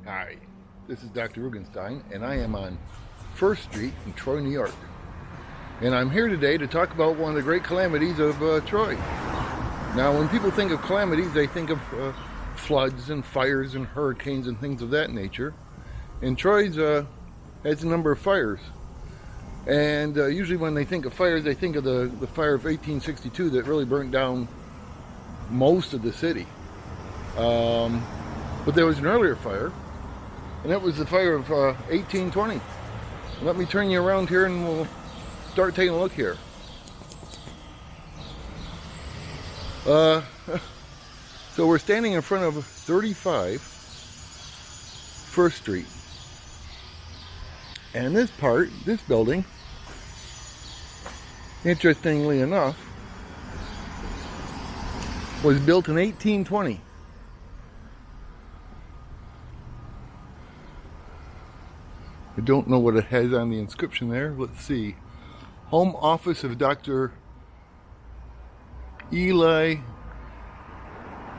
Hi, this is Dr. Rugenstein, and I am on 1st Street in Troy, New York. And I'm here today to talk about one of the great calamities of Troy. Now, when people think of calamities, they think of floods and fires and hurricanes and things of that nature. And Troy's has a number of fires. And usually when they think of fires, they think of the fire of 1862 that really burnt down most of the city. But there was an earlier fire, and that was the fire of 1820. Let me turn you around here and we'll start taking a look here. So we're standing in front of 35 1st Street. And this building, interestingly enough, was built in 1820. I don't know what it has on the inscription there. Let's see. Home office of Dr. Eli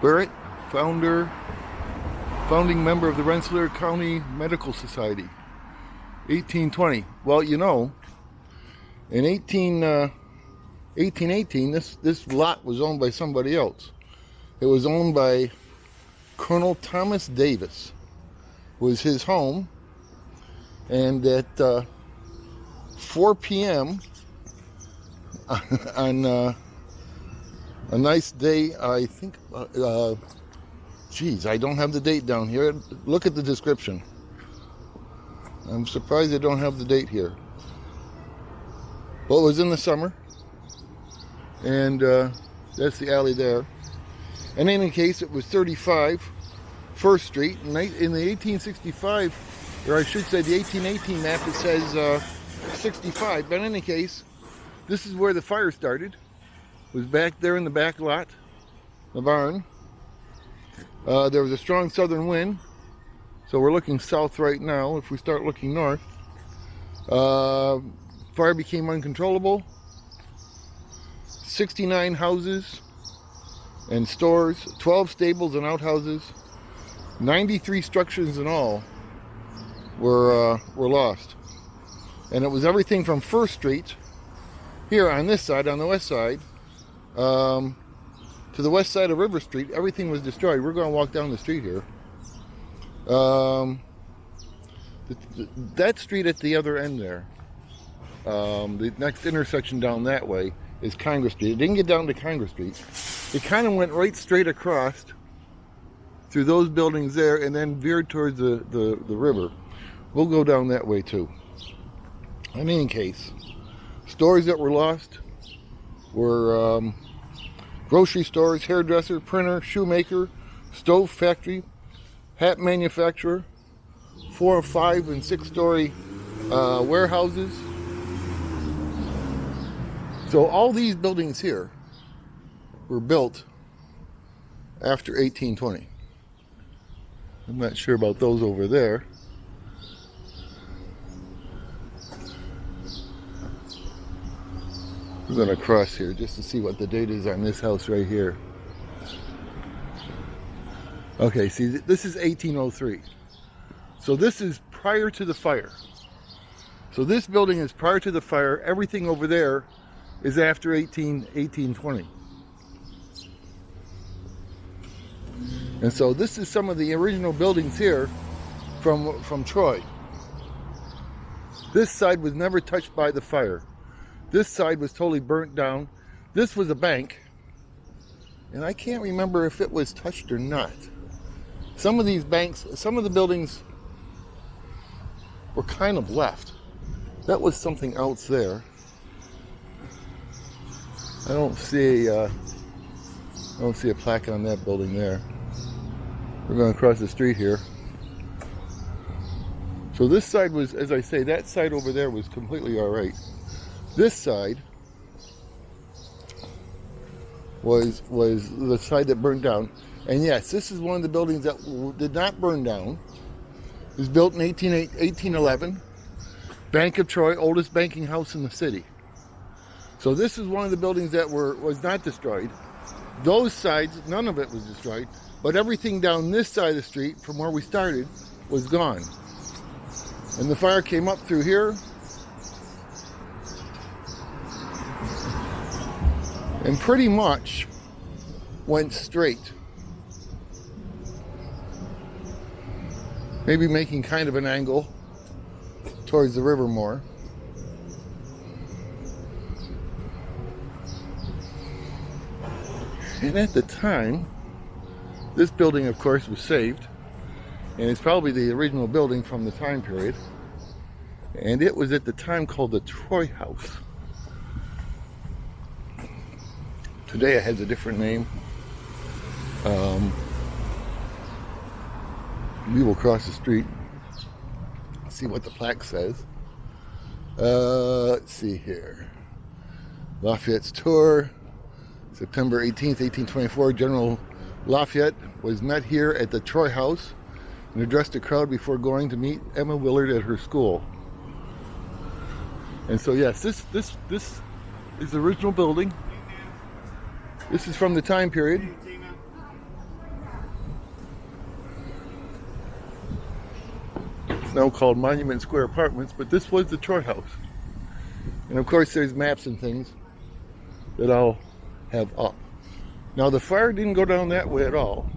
Barrett, founding member of the Rensselaer County Medical Society. 1820. Well, you know, in 1818, this lot was owned by somebody else. It was owned by Colonel Thomas Davis. It was his home. And at 4 p.m. on a nice day, I think, geez, I don't have the date down here. Look at the description. I'm surprised I don't have the date here. Well, it was in the summer, and that's the alley there. In any case, it was 35 1st Street. In the 1865, or I should say the 1818 map, it says 65. But in any case, this is where the fire started. It was back there in the back lot, the barn. There was a strong southern wind, so we're looking south right now. If we start looking north, fire became uncontrollable. 69 houses and stores, 12 stables and outhouses, 93 structures in all were lost. And it was everything from 1st Street here on this side, on the west side, to the west side of River Street. Everything was destroyed. We're going to walk down the street here. That street at the other end there, the next intersection down that way is Congress Street. It didn't get down to Congress Street. It kind of went right straight across through those buildings there and then veered towards the river. We'll go down that way too. In any case, stores that were lost were grocery stores, hairdresser, printer, shoemaker, stove factory, hat manufacturer, 4, 5, and 6-story warehouses. So all these buildings here were built after 1820. I'm not sure about those over there. We're going to cross here just to see what the date is on this house right here. Okay, see, this is 1803. So this is prior to the fire. So this building is prior to the fire. Everything over there is after 1820. And so this is some of the original buildings here from Troy. This side was never touched by the fire. This side was totally burnt down. This was a bank, and I can't remember if it was touched or not. Some of these banks, some of the buildings were kind of left. That was something else there. I don't see a plaque on that building there. We're going to cross the street here. So this side was, as I say, that side over there was completely all right. This side was the side that burned down. And yes, this is one of the buildings that did not burn down. It was built in 1811. Bank of Troy, oldest banking house in the city. So this is one of the buildings that was not destroyed. Those sides, none of it was destroyed. But everything down this side of the street, from where we started, was gone. And the fire came up through here and pretty much went straight. Maybe making kind of an angle towards the river more. And at the time, this building, of course, was saved. And it's probably the original building from the time period. And it was at the time called the Troy House. Today it has a different name. We will cross the street, see what the plaque says. Let's see here. Lafayette's tour, September 18th, 1824. General Lafayette was met here at the Troy House and addressed a crowd before going to meet Emma Willard at her school. And so yes, this is the original building. This is from the time period. It's now called Monument Square Apartments, but this was the Troy House. And of course there's maps and things that I'll have up. Now the fire didn't go down that way at all.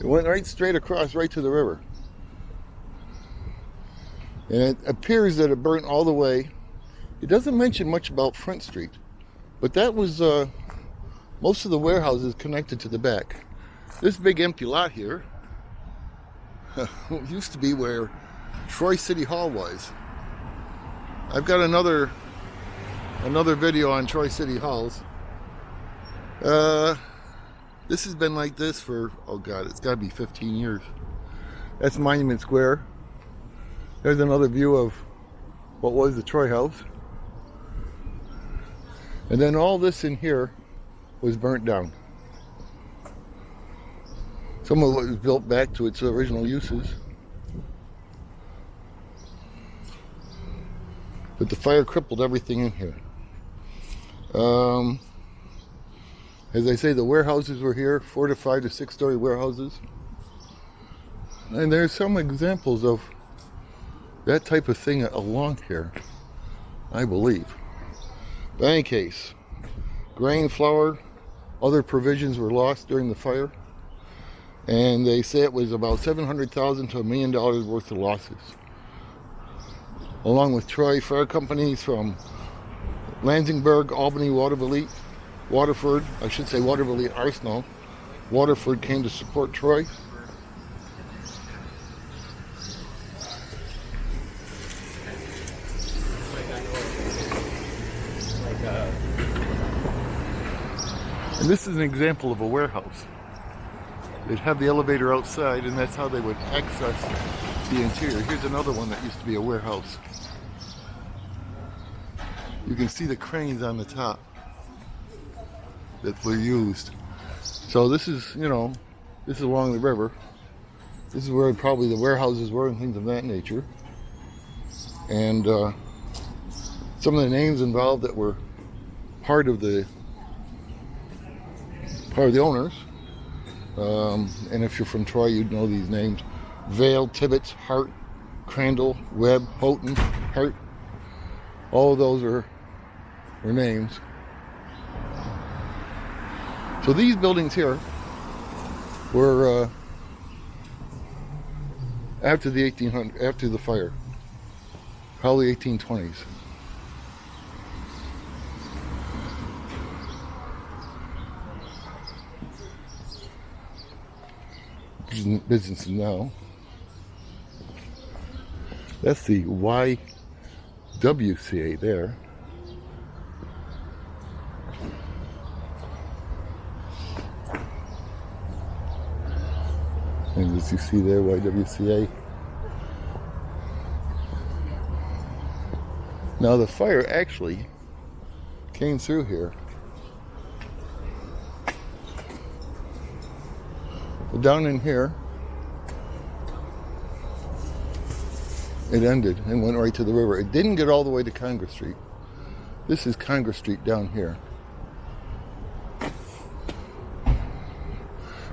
It went right straight across, right to the river. And it appears that it burnt all the way. It doesn't mention much about Front Street, but that was most of the warehouses connected to the back. This big empty lot here used to be where Troy City Hall was. I've got another video on Troy City Halls. This has been like this for, oh God, it's got to be 15 years. That's Monument Square. There's another view of what was the Troy House. And then all this in here was burnt down. Some of it was built back to its original uses. But the fire crippled everything in here. As I say, the warehouses were here, 4 to 5 to 6 story warehouses. And there's some examples of that type of thing along here, I believe. But in any case, grain, flour, other provisions were lost during the fire. And they say it was about $700,000 to $1 million worth of losses. Along with Troy fire companies from Lansingburgh, Albany, Waterford, I should say Waterville Arsenal. Waterford came to support Troy. And this is an example of a warehouse. They'd have the elevator outside, and that's how they would access the interior. Here's another one that used to be a warehouse. You can see the cranes on the top that were used. So this is, you know, this is along the river. This is where probably the warehouses were and things of that nature. And some of the names involved that were part of the owners. And if you're from Troy, you'd know these names. Vail, Tibbetts, Hart, Crandall, Webb, Houghton, Hart. All of those were names. So these buildings here were after the 1800s, after the fire, probably 1820s. Businesses now. That's the YWCA there. And as you see there, YWCA. Now the fire actually came through here. But down in here, it ended and went right to the river. It didn't get all the way to Congress Street. This is Congress Street down here.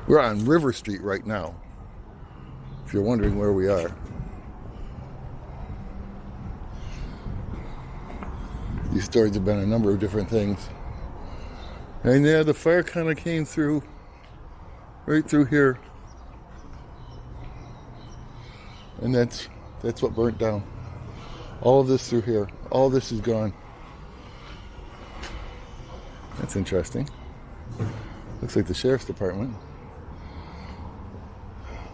We're on River Street right now. if you're wondering where we are. These stories have been a number of different things. And yeah, the fire kind of came through, right through here. And that's what burnt down. All of this through here. All this is gone. That's interesting. Looks like the sheriff's department.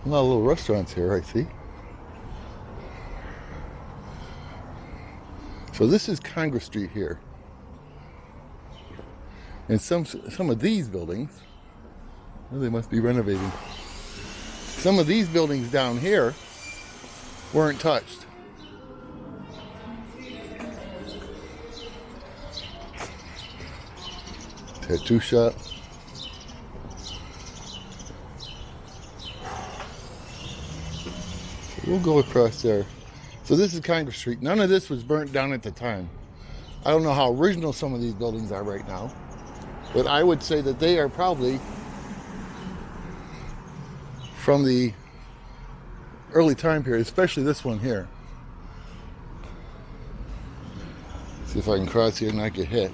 A lot of little restaurants here, I see. So this is Congress Street here. And some of these buildings, well, they must be renovating. Some of these buildings down here weren't touched. Tattoo shop. We'll go across there. So this is Congress Street. None of this was burnt down at the time. I don't know how original some of these buildings are right now, but I would say that they are probably from the early time period, especially this one here. See if I can cross here and not get hit.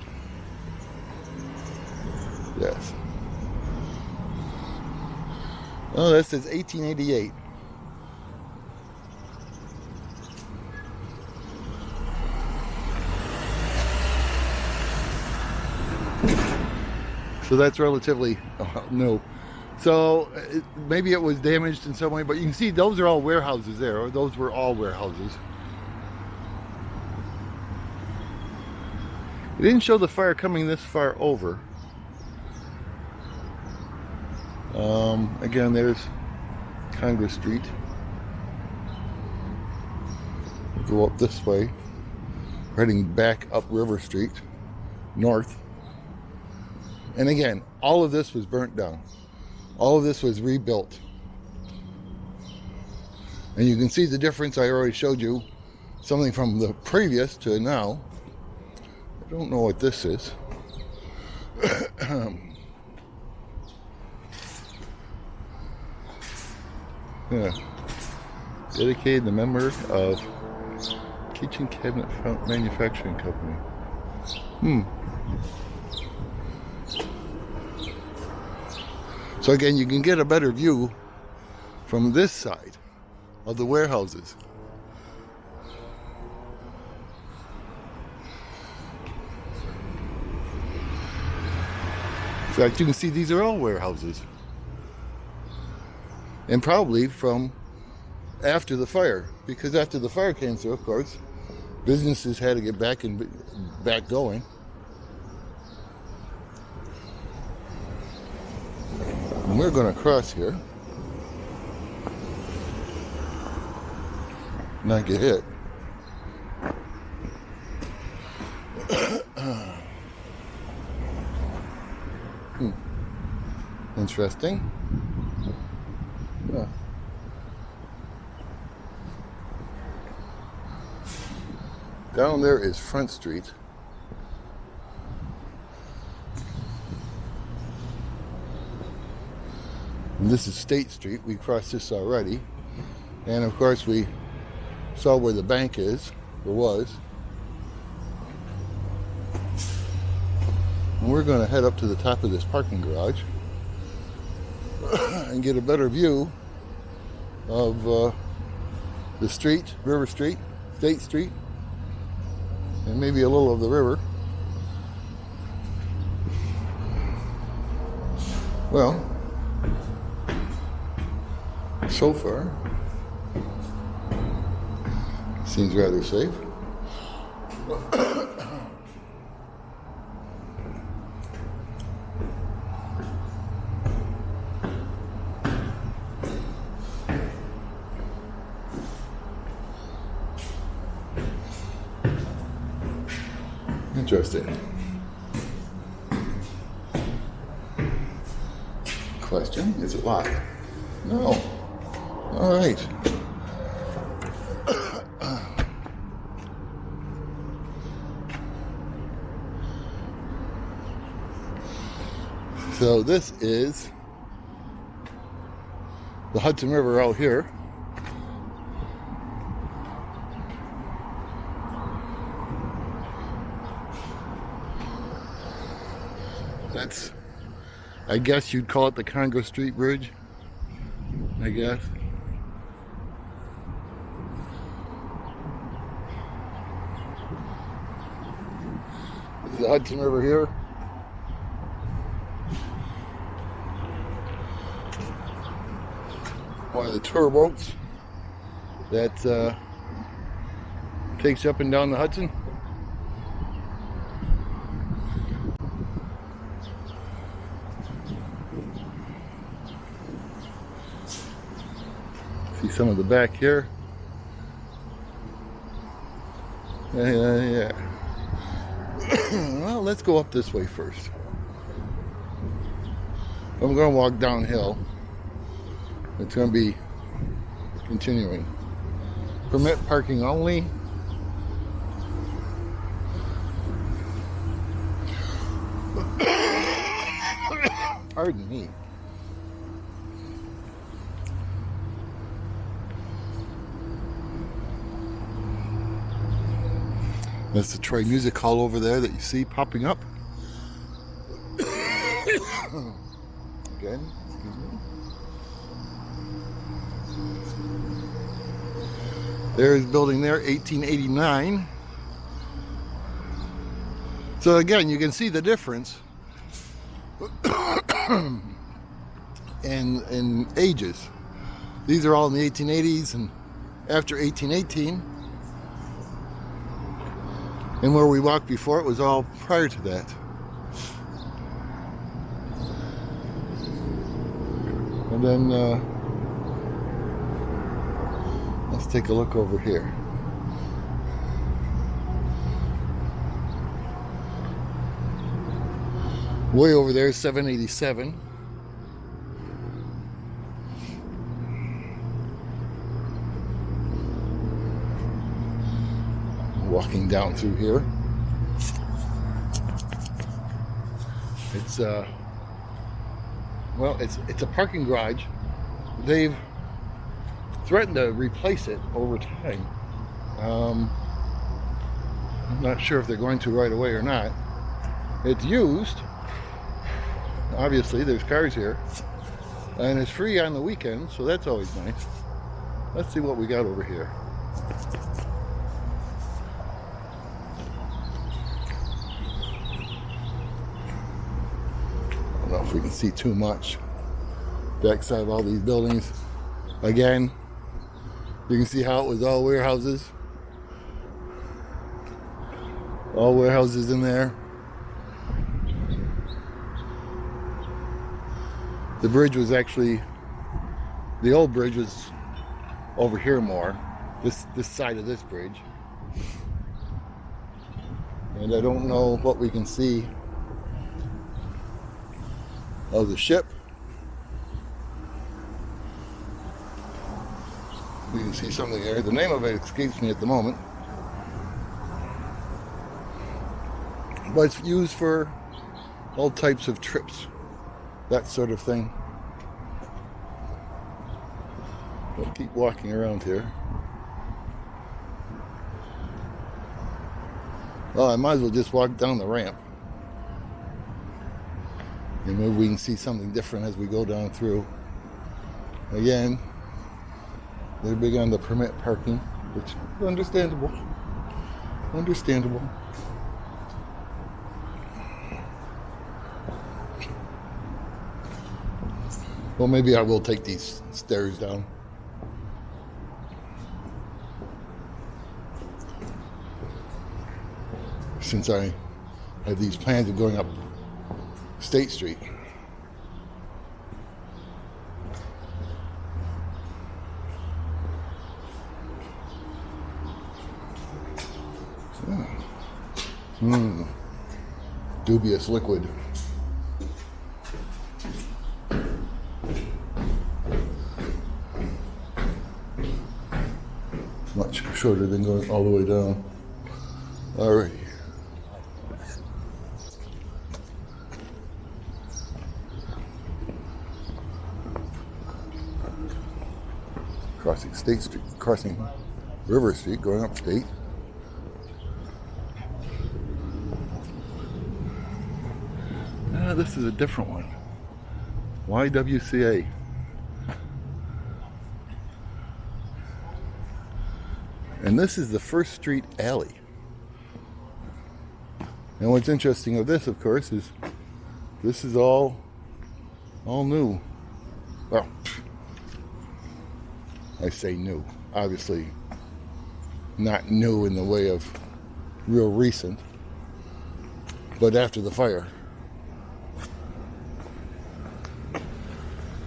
Yes. Oh, that says 1888. So that's relatively new. So maybe it was damaged in some way, but you can see those are all warehouses there, or those were all warehouses. It didn't show the fire coming this far over. Again, there's Congress Street. Go up this way, heading back up River Street, north. And again, all of this was burnt down. All of this was rebuilt. And you can see the difference. I already showed you something from the previous to now. I don't know what this is. Yeah. Dedicated the member of Kitchen Cabinet Manufacturing Company. So again, you can get a better view from this side of the warehouses. In fact, you can see these are all warehouses. And probably from after the fire, because after the fire came through, of course, businesses had to get back going. And we're going to cross here, not get hit. Interesting. Yeah. Down there is Front Street. And this is State Street. We crossed this already. And of course we saw where the bank is, or was. And we're going to head up to the top of this parking garage and get a better view of the street, River Street, State Street, and maybe a little of the river. Well, so far, seems rather safe. Interesting. Question, is it locked? No. All right. So this is the Hudson River out here. That's, I guess you'd call it the Congress Street Bridge, I guess. This is the Hudson River here. One of the tour boats that takes you up and down the Hudson. See some of the back here. Yeah. Well, let's go up this way first. I'm going to walk downhill. It's going to be continuing. Permit parking only. Pardon me. That's the Troy Music Hall over there that you see popping up. Again, excuse me. There's building there, 1889. So again, you can see the difference in ages. These are all in the 1880s and after 1818. And where we walked before, it was all prior to that. And then let's take a look over here. Way over there, 787. Walking down through here. It's well, it's a parking garage. They've threatened to replace it over time. I'm not sure if they're going to right away or not. It's used. Obviously, there's cars here, and it's free on the weekends, so that's always nice. Let's see what we got over here. I don't know if we can see too much. Backside of all these buildings. Again, you can see how it was all warehouses. All warehouses in there. The bridge was actually, the old bridge was over here more. This side of this bridge. And I don't know what we can see of the ship. We can see something there. The name of it escapes me at the moment. But it's used for all types of trips. That sort of thing. We'll keep walking around here. Well, I might as well just walk down the ramp. And maybe we can see something different as we go down through. Again, they're big on the permit parking, which is understandable. Understandable. Well, maybe I will take these stairs down. Since I have these plans of going up State Street. Dubious liquid. Much shorter than going all the way down. Alrighty. Crossing State Street, crossing River Street, going up State. this is a different one. YWCA. And this is the First Street Alley. And what's interesting of this, of course, is this is all new. Well, I say new. Obviously, not new in the way of real recent, but after the fire.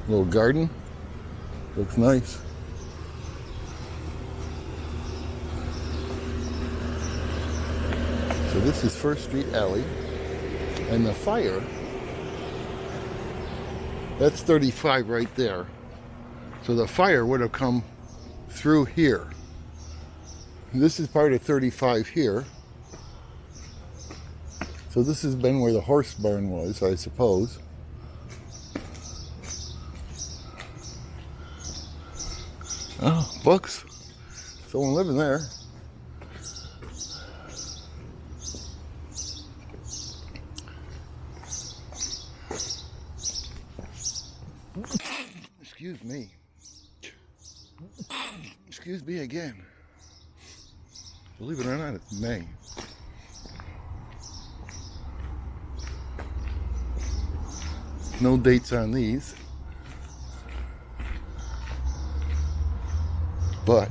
Little garden. Looks nice. So this is First Street Alley, and the fire, that's 35 right there. So the fire would have come through here. This is part of 35 here. So this has been where the horse barn was, I suppose. Oh, books. Someone living there. Excuse me. Excuse me again. Believe it or not, it's May. No dates on these. But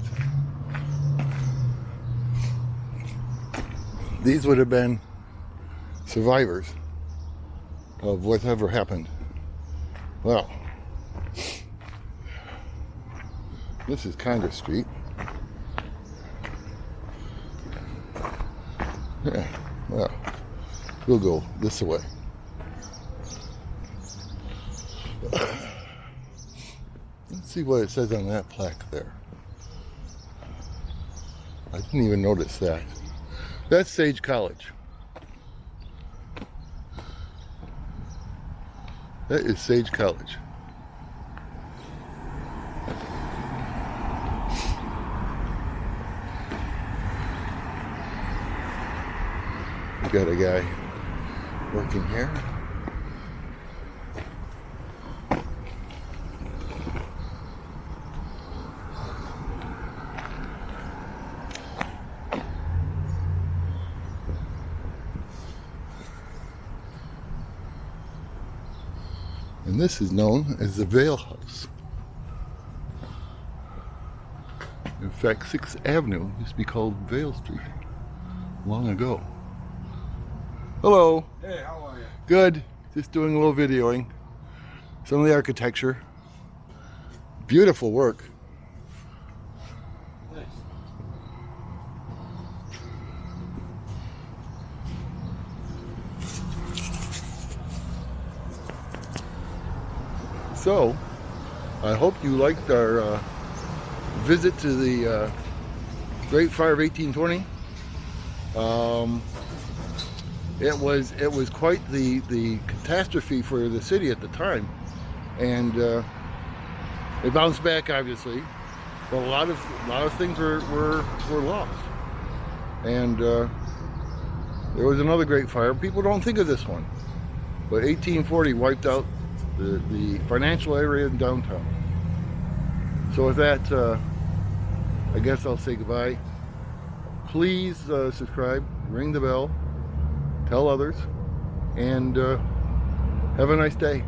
these would have been survivors of whatever happened. Well, this is Congress Street. Yeah, well, we'll go this way. Let's see what it says on that plaque there. I didn't even notice that. That's Sage College. That is Sage College. We got a guy working here. And this is known as the Vail House. In fact, 6th Avenue used to be called Vail Street long ago. Hello. Hey, how are you? Good. Just doing a little videoing. Some of the architecture. Beautiful work. Nice. So, I hope you liked our visit to the Great Fire of 1820. It was quite the catastrophe for the city at the time, and it bounced back obviously, but a lot of things were lost. And there was another great fire. People don't think of this one, but 1840 wiped out the financial area in downtown. So with that, I guess I'll say goodbye. Please subscribe, ring the bell, tell others, and have a nice day.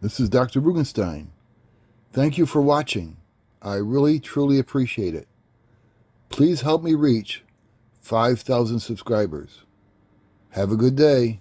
This is Dr. Rugenstein. Thank you for watching. I really, truly appreciate it. Please help me reach 5,000 subscribers. Have a good day.